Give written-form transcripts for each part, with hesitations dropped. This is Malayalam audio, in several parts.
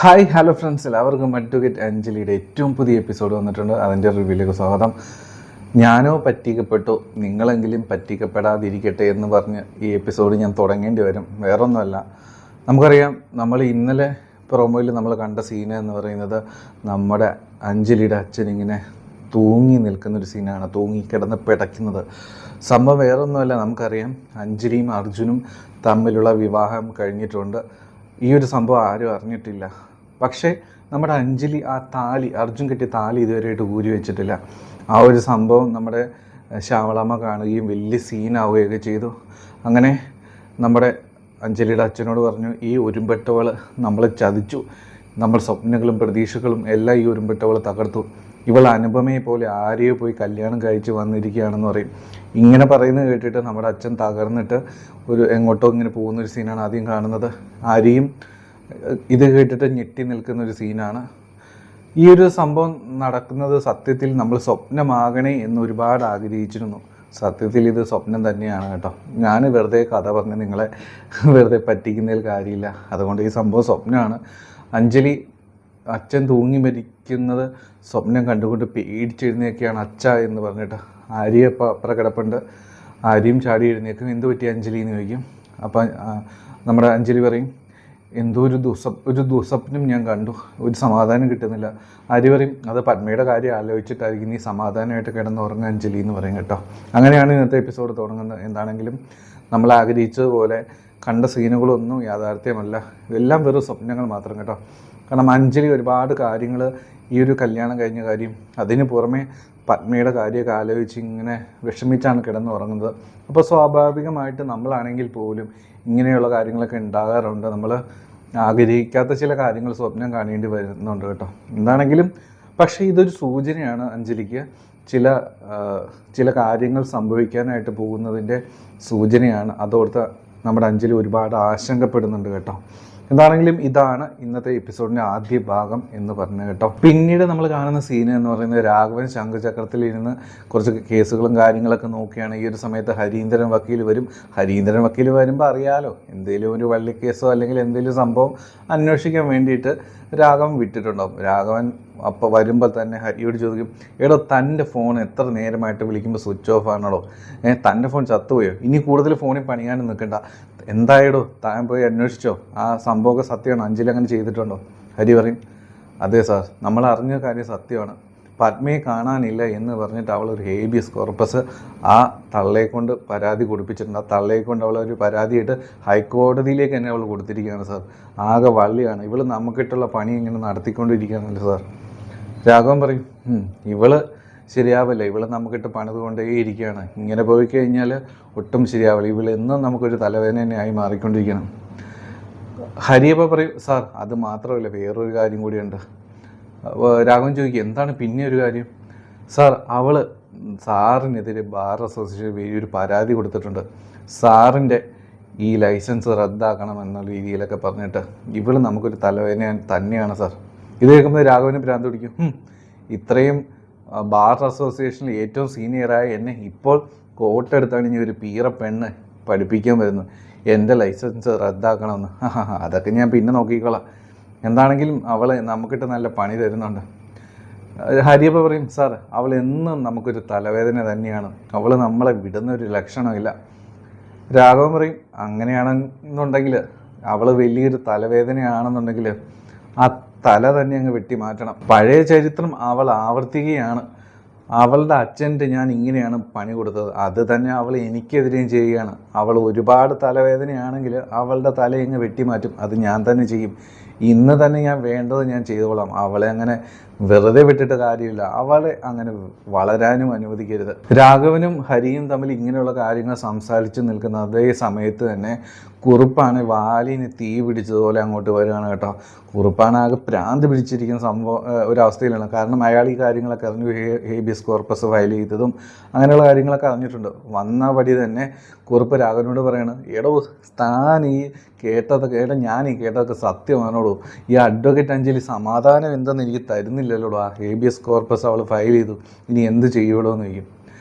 ഹായ് ഹലോ ഫ്രണ്ട്സ്, എല്ലാവർക്കും അഡ്വക്കേറ്റ് അഞ്ജലിയുടെ ഏറ്റവും പുതിയ എപ്പിസോഡ് വന്നിട്ടുണ്ട്. അതിൻ്റെ റിവ്യൂയിലേക്ക് സ്വാഗതം. ഞാനോ പറ്റിക്കപ്പെട്ടു, നിങ്ങളെങ്കിലും പറ്റിക്കപ്പെടാതിരിക്കട്ടെ എന്ന് പറഞ്ഞ് ഈ എപ്പിസോഡ് ഞാൻ തുടങ്ങേണ്ടി വരും. വേറൊന്നുമല്ല, നമുക്കറിയാം, നമ്മൾ ഇന്നലെ പ്രൊമോയിൽ നമ്മൾ കണ്ട സീന എന്ന് പറയുന്നത് നമ്മുടെ അഞ്ജലിയുടെ അച്ഛനിങ്ങനെ തൂങ്ങി നിൽക്കുന്നൊരു സീനാണ്, തൂങ്ങിക്കിടന്ന് പിടയ്ക്കുന്നത്. സംഭവം വേറൊന്നുമല്ല, നമുക്കറിയാം അഞ്ജലിയും അർജുനും തമ്മിലുള്ള വിവാഹം കഴിഞ്ഞിട്ടുണ്ട്. ഈ ഒരു സംഭവം ആരും അറിഞ്ഞിട്ടില്ല. പക്ഷേ നമ്മുടെ അഞ്ജലി ആ താലി, അർജുൻ കെട്ടിയ താലി ഇതുവരെയായിട്ട് ഊരി വെച്ചിട്ടില്ല. ആ ഒരു സംഭവം നമ്മുടെ ശ്യാമളമ്മ കാണുകയും വലിയ സീനാവുകയൊക്കെ ചെയ്തു. അങ്ങനെ നമ്മുടെ അഞ്ജലിയുടെ അച്ഛനോട് പറഞ്ഞു, ഈ ഉരുമ്പെട്ടവൾ നമ്മളെ ചതിച്ചു, നമ്മൾ സ്വപ്നങ്ങളും പ്രതീക്ഷകളും എല്ലാം ഈ ഉരുമ്പെട്ടവൾ തകർത്തു. ഇവൾ അനുപമയെ പോലെ ആരെയോ പോയി കല്യാണം കഴിച്ച് വന്നിരിക്കുകയാണെന്ന് പറയും. ഇങ്ങനെ പറയുന്നത് കേട്ടിട്ട് നമ്മുടെ അച്ഛൻ തകർന്നിട്ട് എങ്ങോട്ടോ ഇങ്ങനെ പോകുന്നൊരു സീനാണ് ആദ്യം കാണുന്നത്. ആരെയും ഇത് കേട്ടിട്ട് ഞെട്ടി നിൽക്കുന്നൊരു സീനാണ്. ഈ ഒരു സംഭവം നടക്കുന്നത് സത്യത്തിൽ നമ്മൾ സ്വപ്നമാകണേ എന്ന് ഒരുപാട് ആഗ്രഹിച്ചിരുന്നു. സത്യത്തിൽ ഇത് സ്വപ്നം തന്നെയാണ് കേട്ടോ. ഞാൻ വെറുതെ കഥ പറഞ്ഞ് നിങ്ങളെ വെറുതെ പറ്റിക്കുന്നതിൽ കാര്യമില്ല. അതുകൊണ്ട് ഈ സംഭവം സ്വപ്നമാണ്. അഞ്ജലി അച്ഛൻ തൂങ്ങി മരിക്കുന്നത് സ്വപ്നം കണ്ടുകൊണ്ട് പേടിച്ചെഴുന്നേക്കുകയാണ് അച്ഛ എന്ന് പറഞ്ഞിട്ട്. ആര്യ അപ്പുറം കിടപ്പുണ്ട്. ആര്യയും ചാടി എഴുന്നേക്കും. എന്ത് പറ്റി അഞ്ജലി എന്ന് ചോദിക്കും. അപ്പം നമ്മുടെ അഞ്ജലി പറയും, എന്തോ ഒരു ദുസ്വപ്നം ഞാൻ കണ്ടു, ഒരു സമാധാനം കിട്ടുന്നില്ല. ആര്യ പറയും, അത് പത്മയുടെ കാര്യം ആലോചിച്ചിട്ടായിരിക്കും നീ സമാധാനമായിട്ട് കിടന്നുറങ്ങുക അഞ്ജലി എന്ന് പറയും കേട്ടോ. അങ്ങനെയാണ് ഇന്നത്തെ എപ്പിസോഡ് തുടങ്ങുന്നത്. എന്താണെങ്കിലും നമ്മൾ ആഗ്രഹിച്ചതുപോലെ കണ്ട സീനുകളൊന്നും യാഥാർത്ഥ്യമല്ല, എല്ലാം വെറും സ്വപ്നങ്ങൾ മാത്രം കേട്ടോ. കാരണം അഞ്ജലി ഒരുപാട് കാര്യങ്ങൾ, ഈ ഒരു കല്യാണം കഴിഞ്ഞ കാര്യം, അതിന് പുറമെ പത്മയുടെ കാര്യമൊക്കെ ആലോചിച്ച് ഇങ്ങനെ വിഷമിച്ചാണ് കിടന്നുറങ്ങുന്നത്. അപ്പോൾ സ്വാഭാവികമായിട്ട് നമ്മളാണെങ്കിൽ പോലും ഇങ്ങനെയുള്ള കാര്യങ്ങളൊക്കെ ഉണ്ടാകാറുണ്ട്. നമ്മൾ ആഗ്രഹിക്കാത്ത ചില കാര്യങ്ങൾ സ്വപ്നം കാണേണ്ടി വരുന്നുണ്ട് കേട്ടോ. എന്താണെങ്കിലും പക്ഷേ ഇതൊരു സൂചനയാണ് അഞ്ജലിക്ക്. ചില കാര്യങ്ങൾ സംഭവിക്കാനായിട്ട് പോകുന്നതിൻ്റെ സൂചനയാണ്. അതോർത്ത് നമ്മുടെ അഞ്ജലി ഒരുപാട് ആശങ്കപ്പെടുന്നുണ്ട് കേട്ടോ. എന്താണെങ്കിലും ഇതാണ് ഇന്നത്തെ എപ്പിസോഡിൻ്റെ ആദ്യ ഭാഗം എന്ന് പറഞ്ഞു കേട്ടോ. പിന്നീട് നമ്മൾ കാണുന്ന സീൻ എന്ന് പറയുന്നത് രാഘവൻ ശംഖുചക്രത്തിൽ ഇരുന്ന് കുറച്ച് കേസുകളും കാര്യങ്ങളൊക്കെ നോക്കിയാണ്. ഈ ഒരു സമയത്ത് ഹരീന്ദ്രൻ വക്കീൽ വരും. ഹരീന്ദ്രൻ വക്കീൽ വരുമ്പോൾ അറിയാലോ, എന്തെങ്കിലും ഒരു വള്ളിക്കേസോ അല്ലെങ്കിൽ എന്തെങ്കിലും സംഭവം അന്വേഷിക്കാൻ വേണ്ടിയിട്ട് രാഘവൻ വിട്ടിട്ടുണ്ടാവും. രാഘവൻ അപ്പോൾ വരുമ്പോൾ തന്നെ ഹരിയോട് ചോദിക്കും, എടോ തൻ്റെ ഫോൺ എത്ര നേരമായിട്ട് വിളിക്കുമ്പോൾ സ്വിച്ച് ഓഫ് ആണോ? തൻ്റെ ഫോൺ ചത്തുപോയോ? ഇനി കൂടുതൽ ഫോണിൽ പണിയാനും നിൽക്കണ്ട, എന്തായടോ താൻ പോയി അന്വേഷിച്ചോ? ആ സംഭവമൊക്കെ സത്യമാണോ? അഞ്ജലി അങ്ങനെ ചെയ്തിട്ടുണ്ടോ? ഹരി പറയും, അതെ സാർ, നമ്മൾ അറിഞ്ഞ കാര്യം സത്യമാണ്. പത്മയെ കാണാനില്ല എന്ന് പറഞ്ഞിട്ട് അവളൊരു ഹേബിയസ് കോർപ്പസ് ആ തള്ളയെ കൊണ്ട് പരാതി കൊടുപ്പിച്ചിട്ടുണ്ട്. ആ തള്ളയെ കൊണ്ട് അവളൊരു പരാതിയായിട്ട് ഹൈക്കോടതിയിലേക്ക് തന്നെ അവൾ കൊടുത്തിരിക്കുകയാണ് സാർ. ആകെ വള്ളിയാണ് ഇവൾ, നമുക്കിട്ടുള്ള പണി ഇങ്ങനെ നടത്തിക്കൊണ്ടിരിക്കുകയാണല്ലോ സാർ. രാഘവൻ പറയും, ഇവള് ശരിയാവില്ല, ഇവള് നമുക്കിട്ട് പണിതുകൊണ്ടേ ഇരിക്കുകയാണ്. ഇങ്ങനെ പോയി കഴിഞ്ഞാൽ ഒട്ടും ശരിയാവില്ല, ഇവളെന്നും നമുക്കൊരു തലവേദന തന്നെയായി മാറിക്കൊണ്ടിരിക്കണം. ഹരിയപ്പ പറയും, സാർ അത് മാത്രമല്ല, വേറൊരു കാര്യം കൂടിയുണ്ട്. രാഘവൻ ചോദിക്കും, എന്താണ് പിന്നെ ഒരു കാര്യം? സാർ, അവള് സാറിനെതിരെ ബാർ അസോസിയേഷൻ വലിയൊരു പരാതി കൊടുത്തിട്ടുണ്ട്. സാറിൻ്റെ ഈ ലൈസൻസ് റദ്ദാക്കണം എന്നുള്ള രീതിയിലൊക്കെ പറഞ്ഞിട്ട് ഇവള് നമുക്കൊരു തലവേദന തന്നെയാണ് സാർ. ഇത് കേൾക്കുമ്പോൾ രാഘവന് ഭ്രാന്ത് പിടിക്കും. ഇത്രയും ബാർ അസോസിയേഷനിൽ ഏറ്റവും സീനിയറായ എന്നെ ഇപ്പോൾ കോട്ടെടുത്താണ് ഇനി ഒരു പീറ പെണ്ണ് പഠിപ്പിക്കാൻ വരുന്നു, എൻ്റെ ലൈസൻസ് റദ്ദാക്കണമെന്ന്. അതൊക്കെ ഞാൻ പിന്നെ നോക്കിക്കോളാം. എന്താണെങ്കിലും അവൾ നമുക്കിട്ട് നല്ല പണി തരുന്നുണ്ട്. ഹരിയപ്പ പറയും, സാർ അവൾ എന്നും നമുക്കൊരു തലവേദന തന്നെയാണ്, അവൾ നമ്മളെ വിടുന്നൊരു ലക്ഷണമില്ല. രാഘവൻ പറയും, അങ്ങനെയാണെന്നുണ്ടെങ്കിൽ അവൾ വലിയൊരു തലവേദനയാണെന്നുണ്ടെങ്കിൽ ആ തല തന്നെ അങ്ങ് വെട്ടി മാറ്റണം. പഴയ ചരിത്രം അവൾ ആവർത്തിക്കുകയാണ്. അവളുടെ അച്ഛൻ്റെ ഞാൻ ഇങ്ങനെയാണ് പണി കൊടുത്തത്, അത് തന്നെ അവൾ എനിക്കെതിരെയും ചെയ്യുകയാണ്. അവൾ ഒരുപാട് തലവേദനയാണെങ്കിൽ അവളുടെ തല അങ്ങ് വെട്ടിമാറ്റും, അത് ഞാൻ തന്നെ ചെയ്യും. ഇന്ന് തന്നെ ഞാൻ വേണ്ടത് ഞാൻ ചെയ്തോളാം. അവളെ അങ്ങനെ വെറുതെ വിട്ടിട്ട് കാര്യമില്ല, അവളെ അങ്ങനെ വളരാനും അനുവദിക്കരുത്. രാഘവനും ഹരിയും തമ്മിൽ ഇങ്ങനെയുള്ള കാര്യങ്ങൾ സംസാരിച്ച് നിൽക്കുന്ന അതേ സമയത്ത് തന്നെ കുറുപ്പാണ് വാലിന് തീ പിടിച്ചതുപോലെ അങ്ങോട്ട് വരികയാണ് കേട്ടോ. കുറുപ്പാണ് പ്രാന്ത് പിടിച്ചിരിക്കുന്ന ഒരവസ്ഥയിലാണ്. കാരണം അയാൾ ഈ കാര്യങ്ങളൊക്കെ അറിഞ്ഞു, ഹേബിയസ് കോർപ്പസ് ഫയൽ ചെയ്തതും അങ്ങനെയുള്ള കാര്യങ്ങളൊക്കെ അറിഞ്ഞിട്ടുണ്ട്. വന്ന പടി തന്നെ കുറുപ്പ് രാഘവനോട് പറയാണ്, എടോ താൻ ഈ ഞാൻ ഈ കേട്ടതൊക്കെ സത്യമാണോടോ? ഈ അഡ്വക്കേറ്റ് അഞ്ജലി സമാധാനം എന്തെന്ന് എനിക്ക് തരുന്നില്ലല്ലോടോ. ആ ഹേബിയസ് കോർപ്പസ് അവൾ ഫയൽ ചെയ്തു, ഇനി എന്ത് ചെയ്യുമല്ലോ എന്ന് ചോദിക്കും.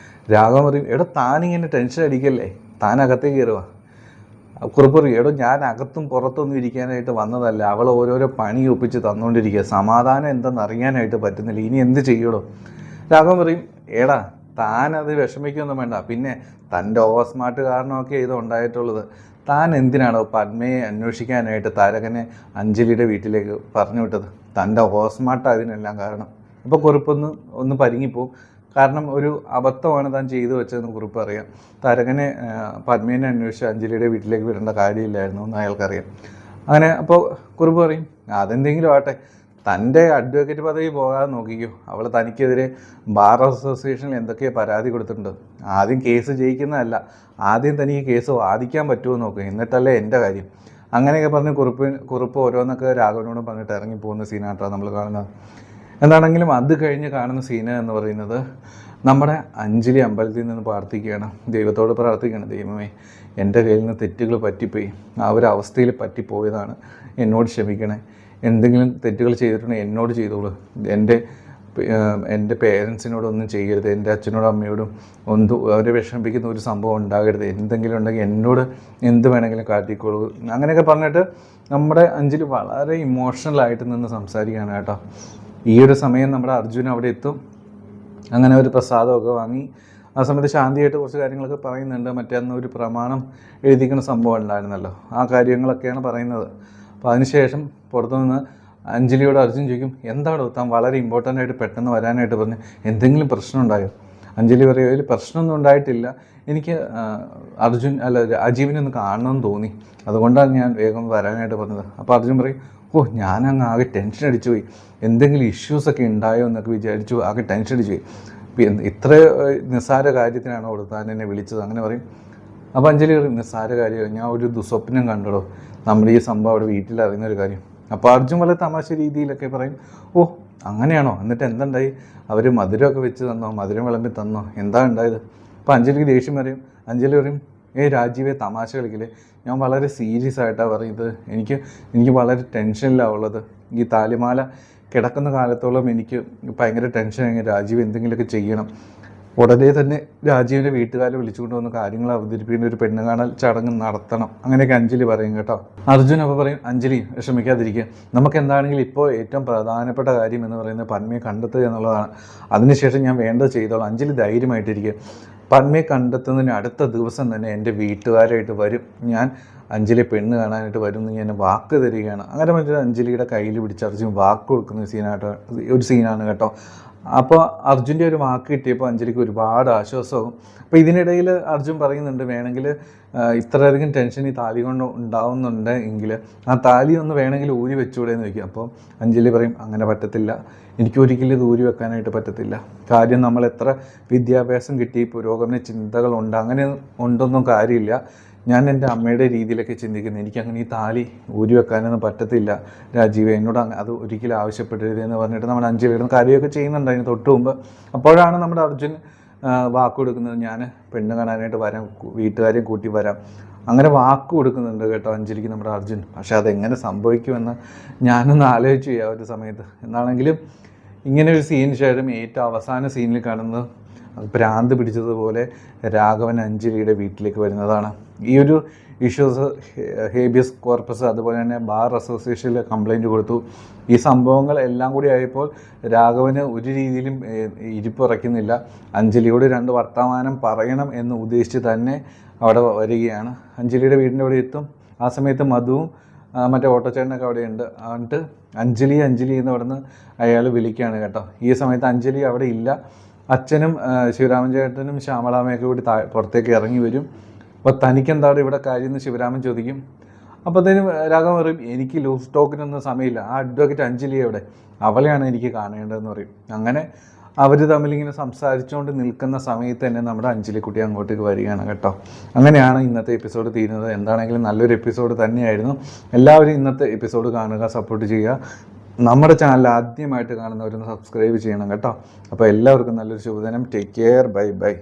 രാഘവൻ പറയും, എടോ താനിങ്ങനെ ടെൻഷൻ അടിക്കല്ലേ, താൻ അകത്തേക്ക് കയറുക. കുറിപ്പ് പറയും, എടോ ഞാൻ അകത്തും പുറത്തൊന്നും ഇരിക്കാനായിട്ട് വന്നതല്ല, അവൾ ഓരോരോ പണി ഒപ്പിച്ച് തന്നുകൊണ്ടിരിക്കുക, സമാധാനം എന്തെന്ന് അറിയാനായിട്ട് പറ്റുന്നില്ല, ഇനി എന്ത് ചെയ്യടോ. രാഘവൻ പറയും, എടാ താനത് വിഷമിക്കൊന്നും വേണ്ട, പിന്നെ തൻ്റെ ഓവർ സ്മാർട്ട് കാരണമൊക്കെ ഇത് ഉണ്ടായിട്ടുള്ളത്. താൻ എന്തിനാണോ പത്മയെ അന്വേഷിക്കാനായിട്ട് താരകനെ അഞ്ജലിയുടെ വീട്ടിലേക്ക് പറഞ്ഞു വിട്ടത്? തൻ്റെ ഓവർ സ്മാർട്ട് അതിനെല്ലാം കാരണം. അപ്പോൾ കുറിപ്പൊന്ന് പരിങ്ങിപ്പോവും. കാരണം ഒരു അബദ്ധമാണ് താൻ ചെയ്തു വെച്ചതെന്ന് കുറിപ്പ് അറിയാം. താരകനെ പത്മേനെ അന്വേഷിച്ച് അഞ്ജലിയുടെ വീട്ടിലേക്ക് വിടേണ്ട കാര്യമില്ലായിരുന്നു എന്ന് അയാൾക്കറിയാം. അങ്ങനെ അപ്പോൾ കുറിപ്പ് പറയും, അതെന്തെങ്കിലും ആട്ടെ, തൻ്റെ അഡ്വക്കേറ്റ് പദവി പോകാതെ നോക്കിക്കോ. അവൾ തനിക്കെതിരെ ബാർ അസോസിയേഷനിൽ എന്തൊക്കെയോ പരാതി കൊടുത്തിട്ടുണ്ട്. ആദ്യം കേസ് ജയിക്കുന്നതല്ല, ആദ്യം തനിക്ക് കേസ് വാദിക്കാൻ പറ്റുമോ നോക്കുക, എന്നിട്ടല്ലേ എൻ്റെ കാര്യം. അങ്ങനെയൊക്കെ പറഞ്ഞ് കുറിപ്പ് ഓരോന്നൊക്കെ രാഘവനോടും പറഞ്ഞിട്ട് ഇറങ്ങിപ്പോകുന്ന സീനായിട്ടാണ് നമ്മൾ കാണുന്നത്. എന്താണെങ്കിലും അത് കഴിഞ്ഞ് കാണുന്ന സീന് എന്ന് പറയുന്നത് നമ്മുടെ അഞ്ജലി അമ്പലത്തിൽ നിന്ന് പ്രാർത്ഥിക്കുകയാണ്, ദൈവത്തോട് പ്രാർത്ഥിക്കുകയാണ്, ദൈവമേ എൻ്റെ കയ്യിൽ നിന്ന് തെറ്റുകൾ പറ്റിപ്പോയി, ആ ഒരു അവസ്ഥയിൽ പറ്റിപ്പോയതാണ്, എന്നോട് ക്ഷമിക്കണേ, എന്തെങ്കിലും തെറ്റുകൾ ചെയ്തിട്ടുണ്ടെങ്കിൽ എന്നോട് ചെയ്തോളൂ, എൻ്റെ പേരൻസിനോടൊന്നും ചെയ്യരുത്, എൻ്റെ അച്ഛനോടും അമ്മയോടും അവരെ വിഷമിപ്പിക്കുന്ന ഒരു സംഭവം ഉണ്ടാകരുത്, എന്തെങ്കിലും ഉണ്ടെങ്കിൽ എന്നോട് എന്ത് വേണമെങ്കിലും കാട്ടിക്കോളൂ. അങ്ങനെയൊക്കെ പറഞ്ഞിട്ട് നമ്മുടെ അഞ്ജലി വളരെ ഇമോഷണലായിട്ട് നിന്ന് സംസാരിക്കുകയാണ് കേട്ടോ. ഈ ഒരു സമയം നമ്മുടെ അർജുൻ അവിടെ എത്തും. അങ്ങനെ ഒരു പ്രസാദമൊക്കെ വാങ്ങി ആ സമയത്ത് ശാന്തിയായിട്ട് കുറച്ച് കാര്യങ്ങളൊക്കെ പറയുന്നുണ്ട്. മറ്റേ അന്ന് ഒരു പ്രമാണം എഴുതിക്കുന്ന സംഭവം ഉണ്ടായിരുന്നല്ലോ, ആ കാര്യങ്ങളൊക്കെയാണ് പറയുന്നത്. അപ്പോൾ അതിനുശേഷം പുറത്തുനിന്ന് അഞ്ജലിയോട് അർജുൻ ചോദിക്കും, എന്താണോ താൻ വളരെ ഇമ്പോർട്ടൻ്റ് ആയിട്ട് പെട്ടെന്ന് വരാനായിട്ട് പറഞ്ഞ്, എന്തെങ്കിലും പ്രശ്നം ഉണ്ടായോ? അഞ്ജലി പറയും, അതിൽ പ്രശ്നമൊന്നും ഉണ്ടായിട്ടില്ല, എനിക്ക് രാജീവിനെ ഒന്ന് കാണണമെന്ന് തോന്നി, അതുകൊണ്ടാണ് ഞാൻ വേഗം വരാനായിട്ട് പറഞ്ഞത്. അപ്പോൾ അർജുൻ പറയും, ഞാൻ അങ്ങ് ആകെ ടെൻഷൻ അടിച്ചു പോയി, എന്തെങ്കിലും ഇഷ്യൂസൊക്കെ ഉണ്ടായോ എന്നൊക്കെ വിചാരിച്ചു, ആകെ ടെൻഷൻ അടിച്ചു പോയി, ഇത്ര നിസ്സാര കാര്യത്തിനാണോ താൻ എന്നെ വിളിച്ചത്? അങ്ങനെ പറയും. അപ്പോൾ അഞ്ജലി പറയും, നിസ്സാര കാര്യം, ഞാൻ ഒരു ദുസ്വപ്നം കണ്ടടോ, നമ്മുടെ ഈ സംഭവം അവിടെ വീട്ടിൽ അറിയുന്നൊരു കാര്യം. അപ്പോൾ അർജുൻ വളരെ തമാശ രീതിയിലൊക്കെ പറയും, അങ്ങനെയാണോ, എന്നിട്ട് എന്തുണ്ടായി? അവർ മധുരമൊക്കെ വെച്ച് തന്നോ, മധുരം വിളമ്പി തന്നോ, എന്താ ഉണ്ടായത്? അപ്പോൾ അഞ്ജലിക്ക് ദേഷ്യം പറയും. അഞ്ജലി പറയും, രാജീവേ തമാശ കളിക്കില്ലേ, ഞാൻ വളരെ സീരിയസ് ആയിട്ടാണ് പറയുന്നത്, എനിക്ക് വളരെ ടെൻഷനിലാണ് ഉള്ളത്, ഈ താലിമാല കിടക്കുന്ന കാലത്തോളം എനിക്ക് ഭയങ്കര ടെൻഷൻ, രാജീവ് എന്തെങ്കിലുമൊക്കെ ചെയ്യണം, ഉടനെ തന്നെ രാജീവിൻ്റെ വീട്ടുകാരെ വിളിച്ചുകൊണ്ട് വന്ന് കാര്യങ്ങൾ അവതരിപ്പിക്കുന്ന ഒരു പെണ്ണ് കാണൽ ചടങ്ങ് നടത്തണം, അങ്ങനെയൊക്കെ അഞ്ജലി പറയും കേട്ടോ. അർജുൻ അപ്പോൾ പറയും, അഞ്ജലി വിഷമിക്കാതിരിക്കുക, നമുക്ക് എന്താണെങ്കിലും ഇപ്പോൾ ഏറ്റവും പ്രധാനപ്പെട്ട കാര്യം എന്ന് പറയുന്നത് പത്മയെ കണ്ടെത്തുക എന്നുള്ളതാണ്, അതിനുശേഷം ഞാൻ വേണ്ടത് ചെയ്തോളാം, അഞ്ജലി ധൈര്യമായിട്ടിരിക്കുക. പത്മയെ കണ്ടെത്തുന്നതിന് അടുത്ത ദിവസം തന്നെ എൻ്റെ വീട്ടുകാരായിട്ട് വരും, ഞാൻ അഞ്ജലി പെണ്ണ് കാണാനായിട്ട് വരും എന്ന് ഞാൻ വാക്ക് തരികയാണ്. അങ്ങനെ മറ്റൊരു അഞ്ജലിയുടെ കയ്യിൽ പിടിച്ച് അർജുൻ വാക്ക് കൊടുക്കുന്ന ഒരു സീനാണ് കേട്ടോ. അപ്പോൾ അർജുൻ്റെ ഒരു വാക്ക് കിട്ടിയപ്പോൾ അഞ്ജലിക്ക് ഒരുപാട് ആശ്വാസമാകും. അപ്പോൾ ഇതിനിടയിൽ അർജുൻ പറയുന്നുണ്ട്, വേണമെങ്കിൽ ഇത്രയധികം ടെൻഷൻ ഈ താലി കൊണ്ട് ഉണ്ടാവുന്നുണ്ട് എങ്കിൽ ആ താലി ഒന്ന് വേണമെങ്കിൽ ഊരി വെച്ചുകൂടെ എന്ന് ചോദിക്കും. അപ്പോൾ അഞ്ജലി പറയും, അങ്ങനെ പറ്റത്തില്ല, എനിക്കൊരിക്കലും ഇത് ഊരി വെക്കാനായിട്ട് പറ്റത്തില്ല, കാര്യം നമ്മൾ എത്ര വിദ്യാഭ്യാസം കിട്ടി, പുരോഗമന ചിന്തകളുണ്ട്, അങ്ങനെ ഉണ്ടൊന്നും കാര്യമില്ല, ഞാൻ എൻ്റെ അമ്മയുടെ രീതിയിലൊക്കെ ചിന്തിക്കുന്നത്, എനിക്കങ്ങനെ ഈ താലി ഊരി വെക്കാനൊന്നും പറ്റത്തില്ല രാജീവ്, എന്നോട് അത് ഒരിക്കലും ആവശ്യപ്പെടരുത് എന്ന് പറഞ്ഞിട്ട് നമ്മുടെ അഞ്ജലിയുടെ കാര്യമൊക്കെ ചെയ്യുന്നുണ്ട് അതിന് തൊട്ട് മുമ്പ്. അപ്പോഴാണ് നമ്മുടെ അർജുൻ വാക്ക് കൊടുക്കുന്നത്, ഞാൻ പെണ്ണ് കാണാനായിട്ട് വരാം, വീട്ടുകാരെയും കൂട്ടി വരാം, അങ്ങനെ വാക്ക് കൊടുക്കുന്നുണ്ട് കേട്ടോ അഞ്ജലിക്ക് നമ്മുടെ അർജുൻ. പക്ഷെ അതെങ്ങനെ സംഭവിക്കുമെന്ന് ഞാനൊന്ന് ആലോചിച്ചു ആ ഒരു സമയത്ത്. എന്നാണെങ്കിലും ഇങ്ങനെ ഒരു സീൻ ശേഷം ഏറ്റവും അവസാന സീനിൽ കാണുന്നത് ഭ്രാന്ത് പിടിച്ചതുപോലെ രാഘവൻ അഞ്ജലിയുടെ വീട്ടിലേക്ക് വരുന്നതാണ്. ഈ ഒരു ഇഷ്യൂസ് ഹേബിയസ് കോർപ്പസ് അതുപോലെ തന്നെ ബാർ അസോസിയേഷനിൽ കംപ്ലൈൻറ്റ് കൊടുത്തു. ഈ സംഭവങ്ങൾ എല്ലാം കൂടി ആയപ്പോൾ രാഘവന് ഒരു രീതിയിലും ഇരിപ്പുറയ്ക്കുന്നില്ല. അഞ്ജലിയോട് 2 വർത്തമാനം പറയണം എന്ന് ഉദ്ദേശിച്ച് തന്നെ അവിടെ വരികയാണ്. അഞ്ജലിയുടെ വീടിൻ്റെ അവിടെ എത്തും. ആ സമയത്ത് മധുവും മറ്റേ ഓട്ടോച്ചേട്ടനൊക്കെ അവിടെയുണ്ട്. എന്നിട്ട് അഞ്ജലി എന്ന് അവിടെ നിന്ന് അയാൾ വിളിക്കുകയാണ് കേട്ടോ. ഈ സമയത്ത് അഞ്ജലി അവിടെ ഇല്ല. അച്ഛനും ശിവരാമൻ ചേട്ടനും ശ്യാമളാമയൊക്കെ കൂടി പുറത്തേക്ക് ഇറങ്ങി വരും. അപ്പോൾ തനിക്കെന്താണ് ഇവിടെ കാര്യം എന്ന് ശിവരാമൻ ചോദിക്കും. അപ്പോഴത്തേനും രാഘവൻ പറയും, എനിക്ക് ലൂസ് ടോക്കിനൊന്നും സമയമില്ല, ആ അഡ്വക്കേറ്റ് അഞ്ജലി എവിടെ, അവളെയാണ് എനിക്ക് കാണേണ്ടതെന്ന് പറയും. അങ്ങനെ അവർ തമ്മിലിങ്ങനെ സംസാരിച്ചുകൊണ്ട് നിൽക്കുന്ന സമയത്ത് തന്നെ നമ്മുടെ അഞ്ജലിക്കുട്ടി അങ്ങോട്ടേക്ക് വരികയാണ് കേട്ടോ. അങ്ങനെയാണ് ഇന്നത്തെ എപ്പിസോഡ് തീരുന്നത്. എന്താണെങ്കിലും നല്ലൊരു എപ്പിസോഡ് തന്നെയായിരുന്നു. എല്ലാവരും ഇന്നത്തെ എപ്പിസോഡ് കാണുക, സപ്പോർട്ട് ചെയ്യുക. നമ്മുടെ ചാനൽ ആദ്യമായിട്ട് കാണുന്നവരൊന്ന് സബ്സ്ക്രൈബ് ചെയ്യണം കേട്ടോ. അപ്പോൾ എല്ലാവർക്കും നല്ലൊരു ശുഭദിനം. Take care. ബൈ.